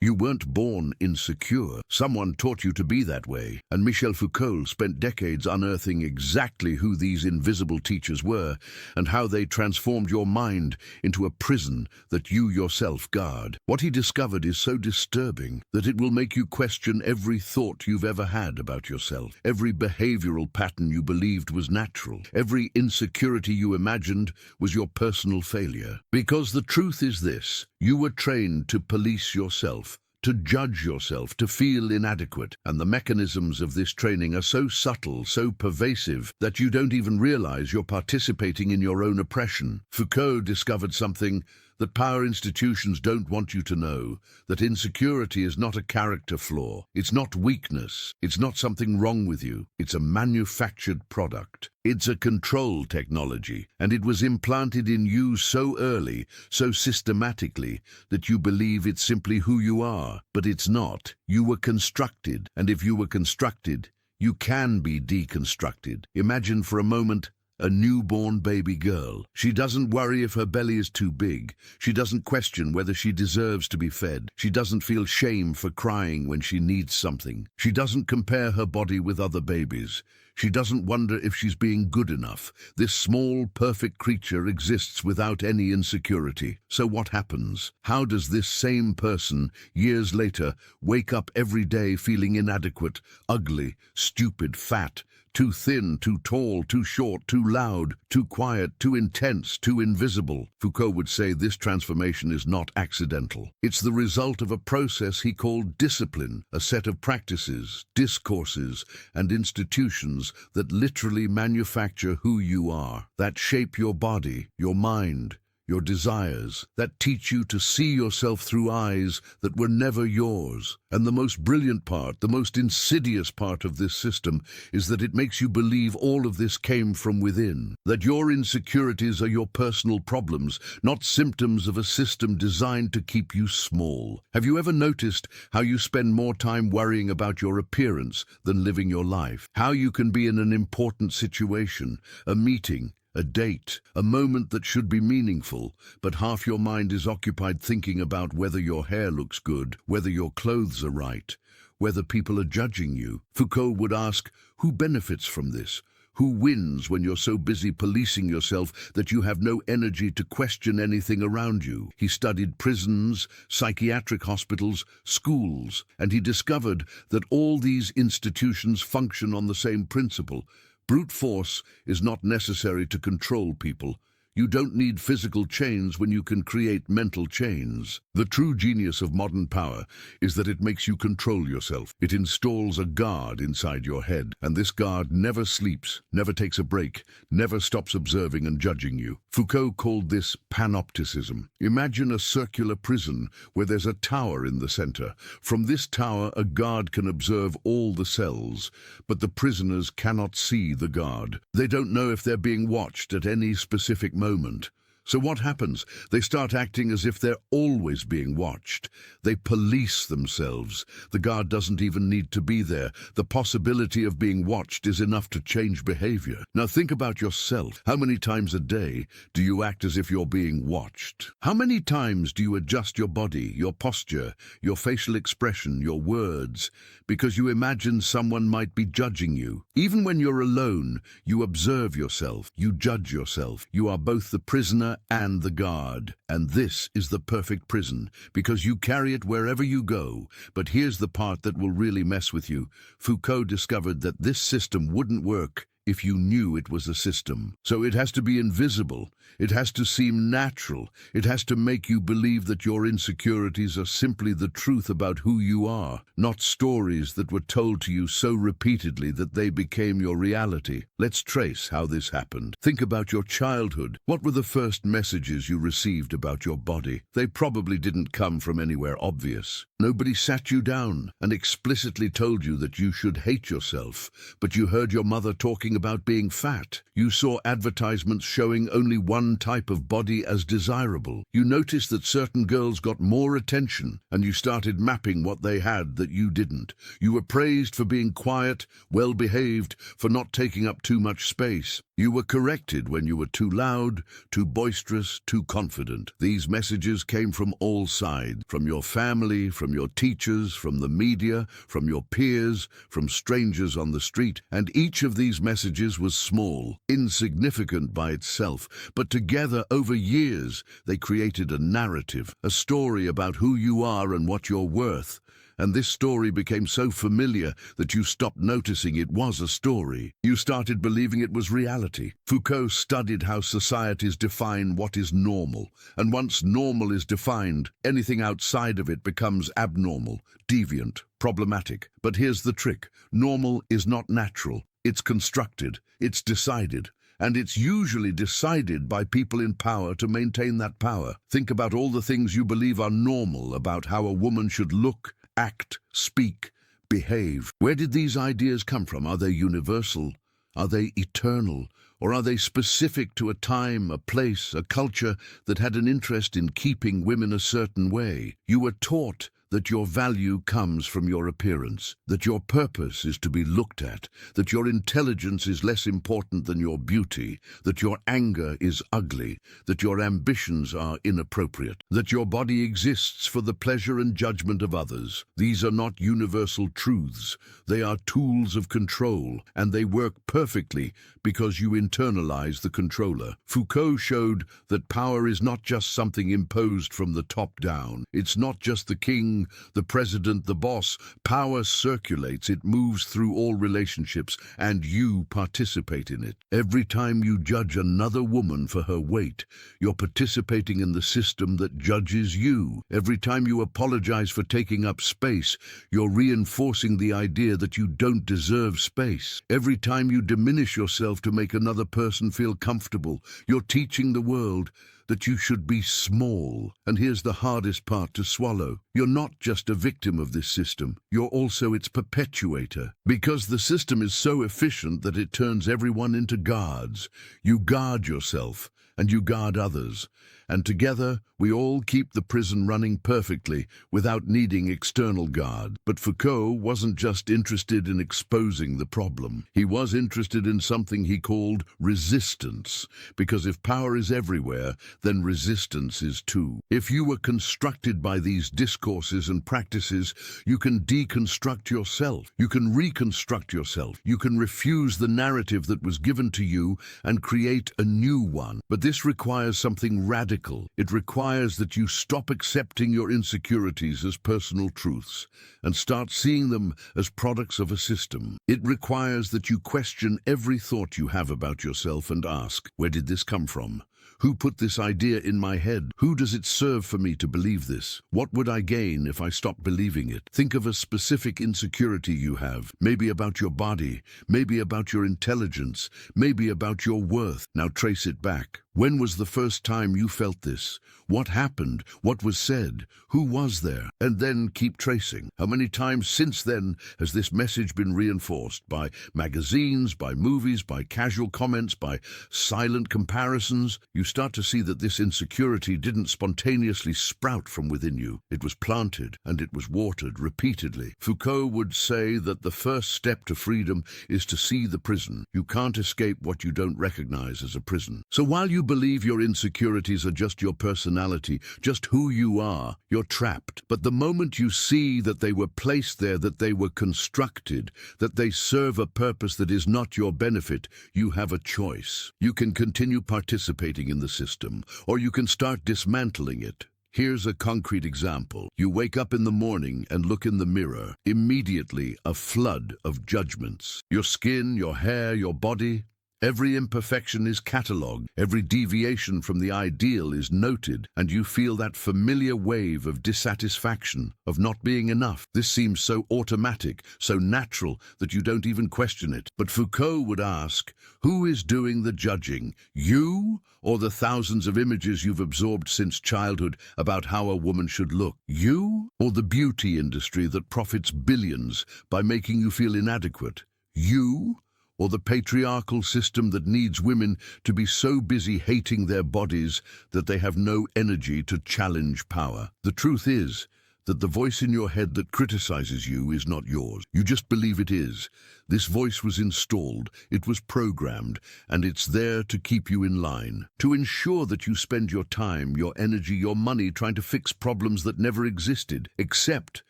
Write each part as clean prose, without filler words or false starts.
You weren't born insecure. Someone taught you to be that way. And Michel Foucault spent decades unearthing exactly who these invisible teachers were and how they transformed your mind into a prison that you yourself guard. What he discovered is so disturbing that it will make you question every thought you've ever had about yourself, every behavioral pattern you believed was natural, every insecurity you imagined was your personal failure. Because the truth is this: you were trained to police yourself, to judge yourself, to feel inadequate. And the mechanisms of this training are so subtle, so pervasive, that you don't even realize you're participating in your own oppression. Foucault discovered something that power institutions don't want you to know, that insecurity is not a character flaw. It's not weakness. It's not something wrong with you. It's a manufactured product. It's a control technology, and it was implanted in you so early, so systematically, that you believe it's simply who you are. But it's not. You were constructed, and if you were constructed, you can be deconstructed. Imagine for a moment a newborn baby girl. She doesn't worry if her belly is too big. She doesn't question whether she deserves to be fed. She doesn't feel shame for crying when she needs something. She doesn't compare her body with other babies. She doesn't wonder if she's being good enough. This small, perfect creature exists without any insecurity. So what happens? How does this same person, years later, wake up every day feeling inadequate, ugly, stupid, fat, too thin, too tall, too short, too loud, too quiet, too intense, too invisible? Foucault would say this transformation is not accidental. It's the result of a process he called discipline, a set of practices, discourses, and institutions that literally manufacture who you are, that shape your body, your mind, your desires, that teach you to see yourself through eyes that were never yours. And the most brilliant part, the most insidious part of this system is that it makes you believe all of this came from within, that your insecurities are your personal problems, not symptoms of a system designed to keep you small. Have you ever noticed how you spend more time worrying about your appearance than living your life? How you can be in an important situation, a meeting, a date, a moment that should be meaningful, but half your mind is occupied thinking about whether your hair looks good, whether your clothes are right, whether people are judging you. Foucault would ask, who benefits from this? Who wins when you're so busy policing yourself that you have no energy to question anything around you? He studied prisons, psychiatric hospitals, schools, and he discovered that all these institutions function on the same principle. Brute force is not necessary to control people. You don't need physical chains when you can create mental chains. The true genius of modern power is that it makes you control yourself. It installs a guard inside your head, and this guard never sleeps, never takes a break, never stops observing and judging you. Foucault called this panopticism. Imagine a circular prison where there's a tower in the center. From this tower, a guard can observe all the cells, but the prisoners cannot see the guard. They don't know if they're being watched at any specific moment. So what happens? They start acting as if they're always being watched. They police themselves. The guard doesn't even need to be there. The possibility of being watched is enough to change behavior. Now think about yourself. How many times a day do you act as if you're being watched? How many times do you adjust your body, your posture, your facial expression, your words, because you imagine someone might be judging you? Even when you're alone, you observe yourself, you judge yourself. You are both the prisoner and the guard. And this is the perfect prison, because you carry it wherever you go. But here's the part that will really mess with you. Foucault discovered that this system wouldn't work if you knew it was a system. So it has to be invisible. It has to seem natural. It has to make you believe that your insecurities are simply the truth about who you are, not stories that were told to you so repeatedly that they became your reality. Let's trace how this happened. Think about your childhood. What were the first messages you received about your body? They probably didn't come from anywhere obvious. Nobody sat you down and explicitly told you that you should hate yourself, but you heard your mother talking about being fat. You saw advertisements showing only one type of body as desirable. You noticed that certain girls got more attention, and you started mapping what they had that you didn't. You were praised for being quiet, well-behaved, for not taking up too much space. You were corrected when you were too loud, too boisterous, too confident. These messages came from all sides, from your family, from your teachers, from the media, from your peers, from strangers on the street, and each of these messages was small, insignificant by itself, but together over years they created a narrative, a story about who you are and what you're worth. And this story became so familiar that you stopped noticing it was a story. You started believing it was reality. Foucault studied how societies define what is normal, and once normal is defined, anything outside of it becomes abnormal, deviant, problematic. But here's the trick. Normal is not natural. It's constructed, it's decided. And it's usually decided by people in power to maintain that power. Think about all the things you believe are normal about how a woman should look, act, speak, behave. Where did these ideas come from? Are they universal? Are they eternal? Or are they specific to a time, a place, a culture that had an interest in keeping women a certain way? You were taught that your value comes from your appearance, that your purpose is to be looked at, that your intelligence is less important than your beauty, that your anger is ugly, that your ambitions are inappropriate, that your body exists for the pleasure and judgment of others. These are not universal truths. They are tools of control, and they work perfectly because you internalize the controller. Foucault showed that power is not just something imposed from the top down. It's not just the king, the president, the boss. Power circulates, it moves through all relationships, and you participate in it. Every time you judge another woman for her weight, you're participating in the system that judges you. Every time you apologize for taking up space, you're reinforcing the idea that you don't deserve space. Every time you diminish yourself to make another person feel comfortable, you're teaching the world that you should be small. And here's the hardest part to swallow. You're not just a victim of this system, you're also its perpetuator. Because the system is so efficient that it turns everyone into guards. You guard yourself, and you guard others. And together, we all keep the prison running perfectly without needing external guard. But Foucault wasn't just interested in exposing the problem. He was interested in something he called resistance. Because if power is everywhere, then resistance is too. If you were constructed by these discourses and practices, you can deconstruct yourself. You can reconstruct yourself. You can refuse the narrative that was given to you and create a new one. But this requires something radical. It requires that you stop accepting your insecurities as personal truths and start seeing them as products of a system. It requires that you question every thought you have about yourself and ask, where did this come from? Who put this idea in my head? Who does it serve for me to believe this? What would I gain if I stopped believing it? Think of a specific insecurity you have, maybe about your body, maybe about your intelligence, maybe about your worth. Now trace it back. When was the first time you felt this? What happened? What was said? Who was there? And then keep tracing. How many times since then has this message been reinforced by magazines, by movies, by casual comments, by silent comparisons? You start to see that this insecurity didn't spontaneously sprout from within you. It was planted and it was watered repeatedly. Foucault would say that the first step to freedom is to see the prison. You can't escape what you don't recognize as a prison. So while you believe your insecurities are just your personality, just who you are, you're trapped. But the moment you see that they were placed there, that they were constructed, that they serve a purpose that is not your benefit, you have a choice. You can continue participating in the system, or you can start dismantling it. Here's a concrete example. You wake up in the morning and look in the mirror. Immediately, a flood of judgments. Your skin, your hair, your body. Every imperfection is catalogued, every deviation from the ideal is noted, and you feel that familiar wave of dissatisfaction, of not being enough. This seems so automatic, so natural, that you don't even question it. But Foucault would ask, who is doing the judging? You, or the thousands of images you've absorbed since childhood about how a woman should look? You, or the beauty industry that profits billions by making you feel inadequate? You, or the patriarchal system that needs women to be so busy hating their bodies that they have no energy to challenge power? The truth is that the voice in your head that criticizes you is not yours. You just believe it is. This voice was installed, it was programmed, and it's there to keep you in line, to ensure that you spend your time, your energy, your money trying to fix problems that never existed, except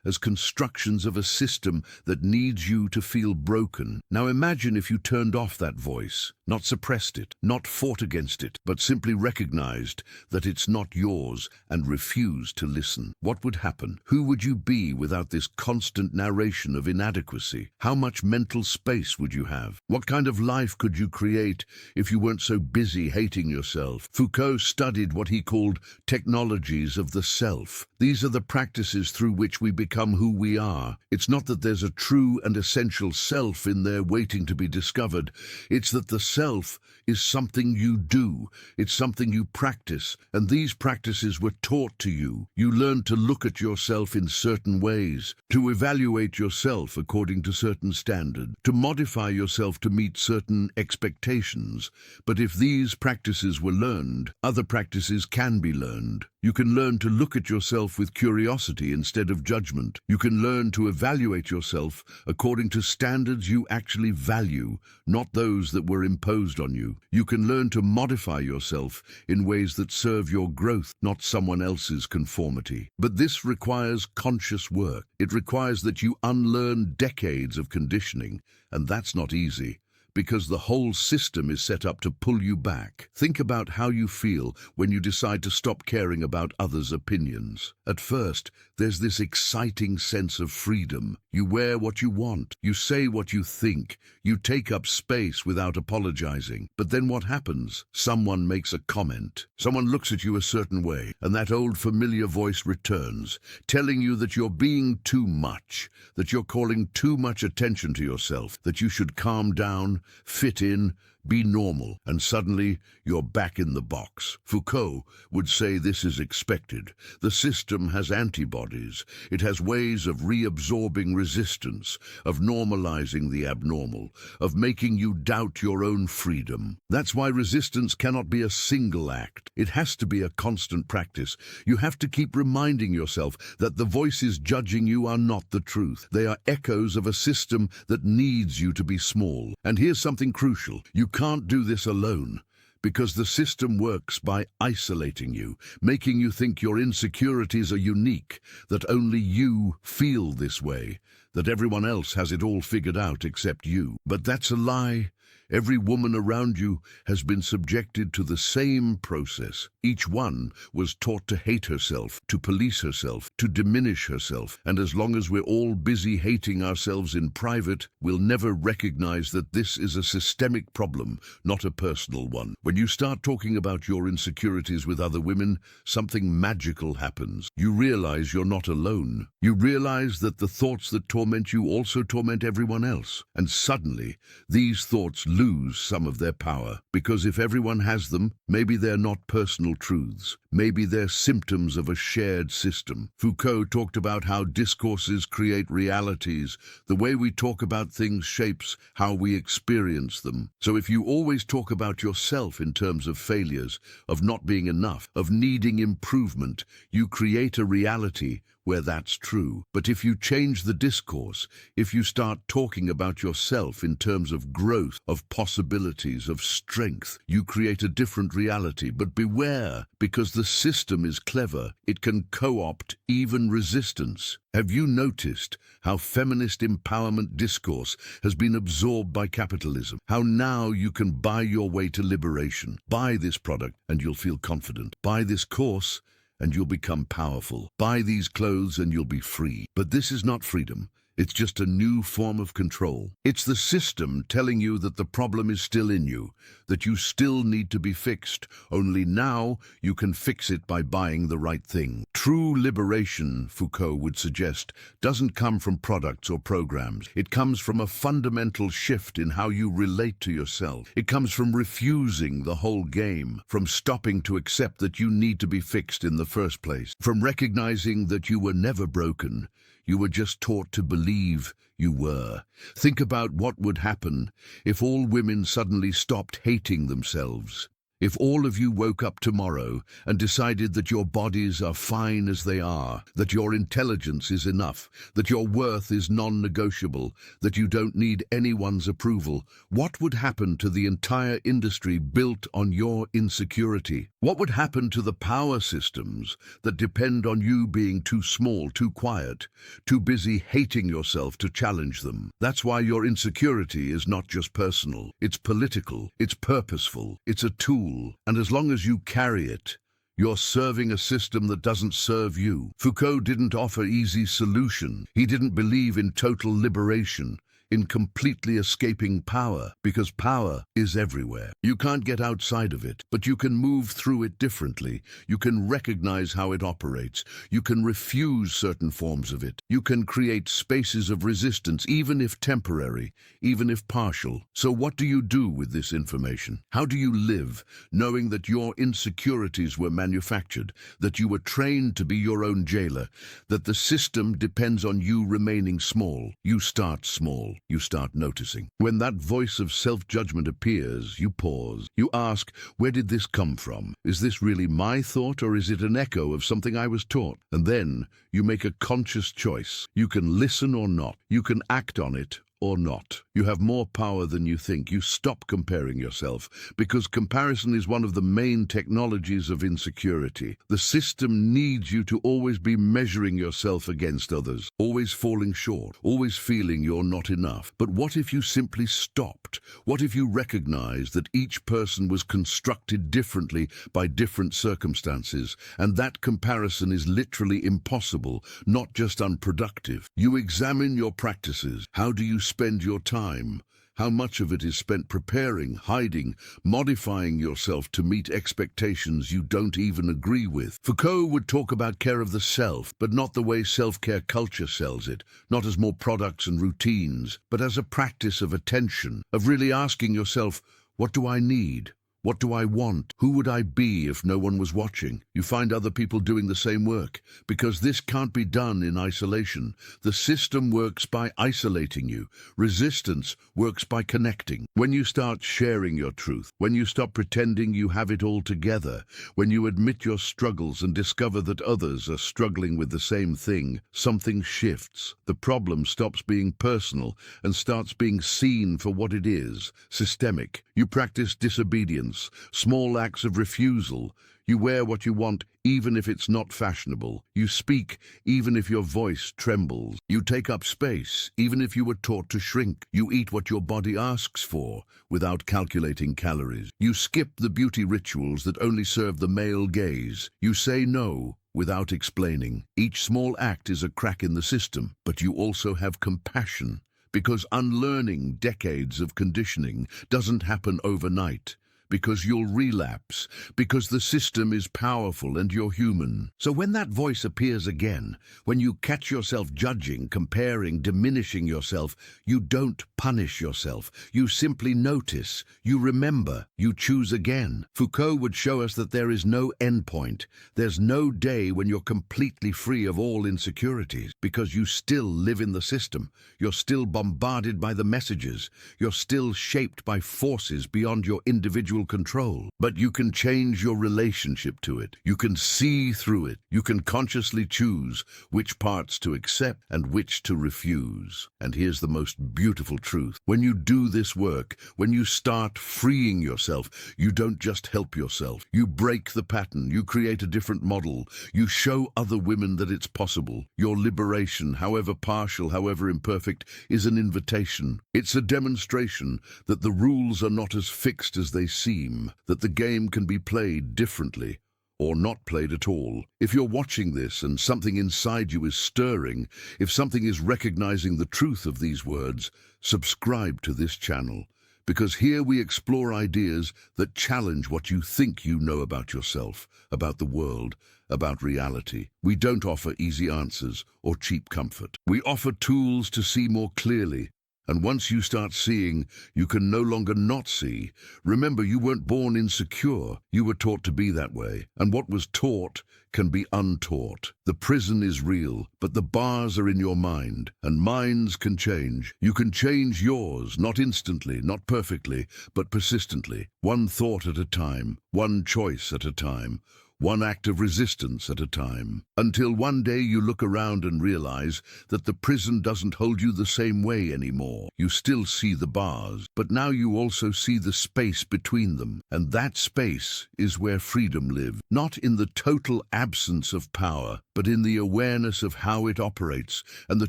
as constructions of a system that needs you to feel broken. Now imagine if you turned off that voice, not suppressed it, not fought against it, but simply recognized that it's not yours and refused to listen. What would happen? Who would you be without this constant narration of inadequacy? How much mental space would you have? What kind of life could you create if you weren't so busy hating yourself? Foucault studied what he called technologies of the self. These are the practices through which we become who we are. It's not that there's a true and essential self in there waiting to be discovered. It's that the self is something you do. It's something you practice, and these practices were taught to you. You learned to look at yourself in certain ways, to evaluate yourself according to certain standards, to modify yourself to meet certain expectations. But if these practices were learned, other practices can be learned. You can learn to look at yourself with curiosity instead of judgment. You can learn to evaluate yourself according to standards you actually value, not those that were imposed on you. You can learn to modify yourself in ways that serve your growth, not someone else's conformity. But this requires conscious work. It requires that you unlearn decades of conditioning, and that's not easy, because the whole system is set up to pull you back. Think about how you feel when you decide to stop caring about others' opinions. At first, there's this exciting sense of freedom. You wear what you want, you say what you think, you take up space without apologizing. But then what happens? Someone makes a comment. Someone looks at you a certain way, and that old familiar voice returns, telling you that you're being too much, that you're calling too much attention to yourself, that you should calm down, fit in, be normal, and suddenly you're back in the box. Foucault would say this is expected. The system has antibodies. It has ways of reabsorbing resistance, of normalizing the abnormal, of making you doubt your own freedom. That's why resistance cannot be a single act. It has to be a constant practice. You have to keep reminding yourself that the voices judging you are not the truth. They are echoes of a system that needs you to be small. And here's something crucial. You can't do this alone, because the system works by isolating you, making you think your insecurities are unique, that only you feel this way, that everyone else has it all figured out except you. But that's a lie. Every woman around you has been subjected to the same process. Each one was taught to hate herself, to police herself, to diminish herself. And as long as we're all busy hating ourselves in private, we'll never recognize that this is a systemic problem, not a personal one. When you start talking about your insecurities with other women, something magical happens. You realize you're not alone. You realize that the thoughts that torment you also torment everyone else. And suddenly, these thoughts lose some of their power, because if everyone has them, maybe they're not personal truths. Maybe they're symptoms of a shared system. Foucault talked about how discourses create realities. The way we talk about things shapes how we experience them. So if you always talk about yourself in terms of failures, of not being enough, of needing improvement, you create a reality where that's true. But if you change the discourse, if you start talking about yourself in terms of growth, of possibilities, of strength, you create a different reality. But beware, because the system is clever, it can co-opt even resistance. Have you noticed how feminist empowerment discourse has been absorbed by capitalism? How now you can buy your way to liberation. Buy this product and you'll feel confident. Buy this course and you'll become powerful. Buy these clothes and you'll be free. But this is not freedom. It's just a new form of control. It's the system telling you that the problem is still in you, that you still need to be fixed. Only now you can fix it by buying the right thing. True liberation, Foucault would suggest, doesn't come from products or programs. It comes from a fundamental shift in how you relate to yourself. It comes from refusing the whole game, from stopping to accept that you need to be fixed in the first place, from recognizing that you were never broken. You were just taught to believe you were. Think about what would happen if all women suddenly stopped hating themselves. If all of you woke up tomorrow and decided that your bodies are fine as they are, that your intelligence is enough, that your worth is non-negotiable, that you don't need anyone's approval, what would happen to the entire industry built on your insecurity? What would happen to the power systems that depend on you being too small, too quiet, too busy hating yourself to challenge them? That's why your insecurity is not just personal. It's political, it's purposeful, it's a tool. And as long as you carry it, you're serving a system that doesn't serve you. Foucault didn't offer easy solution. He didn't believe in total liberation, in completely escaping power, because power is everywhere. You can't get outside of it, but you can move through it differently. You can recognize how it operates. You can refuse certain forms of it. You can create spaces of resistance, even if temporary, even if partial. So what do you do with this information? How do you live, knowing that your insecurities were manufactured, that you were trained to be your own jailer, that the system depends on you remaining small? You start small. You start noticing. When that voice of self-judgment appears, you pause. You ask, where did this come from? Is this really my thought, or is it an echo of something I was taught? And then you make a conscious choice. You can listen or not. You can act on it or not. You have more power than you think. You stop comparing yourself, because comparison is one of the main technologies of insecurity. The system needs you to always be measuring yourself against others, always falling short, always feeling you're not enough. But what if you simply stopped? What if you recognized that each person was constructed differently by different circumstances, and that comparison is literally impossible, not just unproductive? You examine your practices. How do you spend your time? How much of it is spent preparing, hiding, modifying yourself to meet expectations you don't even agree with? Foucault would talk about care of the self, but not the way self-care culture sells it, not as more products and routines, but as a practice of attention, of really asking yourself, what do I need? What do I want? Who would I be if no one was watching? You find other people doing the same work, because this can't be done in isolation. The system works by isolating you. Resistance works by connecting. When you start sharing your truth, when you stop pretending you have it all together, when you admit your struggles and discover that others are struggling with the same thing, something shifts. The problem stops being personal and starts being seen for what it is, systemic. You practice disobedience, small acts of refusal. You wear what you want, even if it's not fashionable. You speak, even if your voice trembles. You take up space, even if you were taught to shrink. You eat what your body asks for, without calculating calories. You skip the beauty rituals that only serve the male gaze. You say no, without explaining. Each small act is a crack in the system, but you also have compassion, because unlearning decades of conditioning doesn't happen overnight. Because you'll relapse, because the system is powerful and you're human. So when that voice appears again, when you catch yourself judging, comparing, diminishing yourself, you don't punish yourself. You simply notice, you remember, you choose again. Foucault would show us that there is no endpoint. There's no day when you're completely free of all insecurities, because you still live in the system. You're still bombarded by the messages. You're still shaped by forces beyond your individual control. But you can change your relationship to it. You can see through it. You can consciously choose which parts to accept and which to refuse. And here's the most beautiful truth. When you do this work, when you start freeing yourself, you don't just help yourself. You break the pattern. You create a different model. You show other women that it's possible. Your liberation, however partial, however imperfect, is an invitation. It's a demonstration that the rules are not as fixed as they seem, that the game can be played differently, or not played at all. If you're watching this and something inside you is stirring, if something is recognizing the truth of these words, subscribe to this channel, because here we explore ideas that challenge what you think you know about yourself, about the world, about reality. We don't offer easy answers or cheap comfort. We offer tools to see more clearly, And once you start seeing, you can no longer not see. Remember, you weren't born insecure. You were taught to be that way. And what was taught can be untaught. The prison is real, but the bars are in your mind, and minds can change. You can change yours, not instantly, not perfectly, but persistently. One thought at a time, one choice at a time, one act of resistance at a time, until one day you look around and realize that the prison doesn't hold you the same way anymore. You still see the bars, but now you also see the space between them, and that space is where freedom lives, not in the total absence of power, but in the awareness of how it operates and the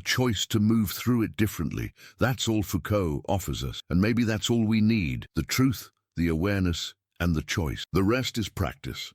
choice to move through it differently. That's all Foucault offers us, and maybe that's all we need: the truth, the awareness, and the choice. The rest is practice.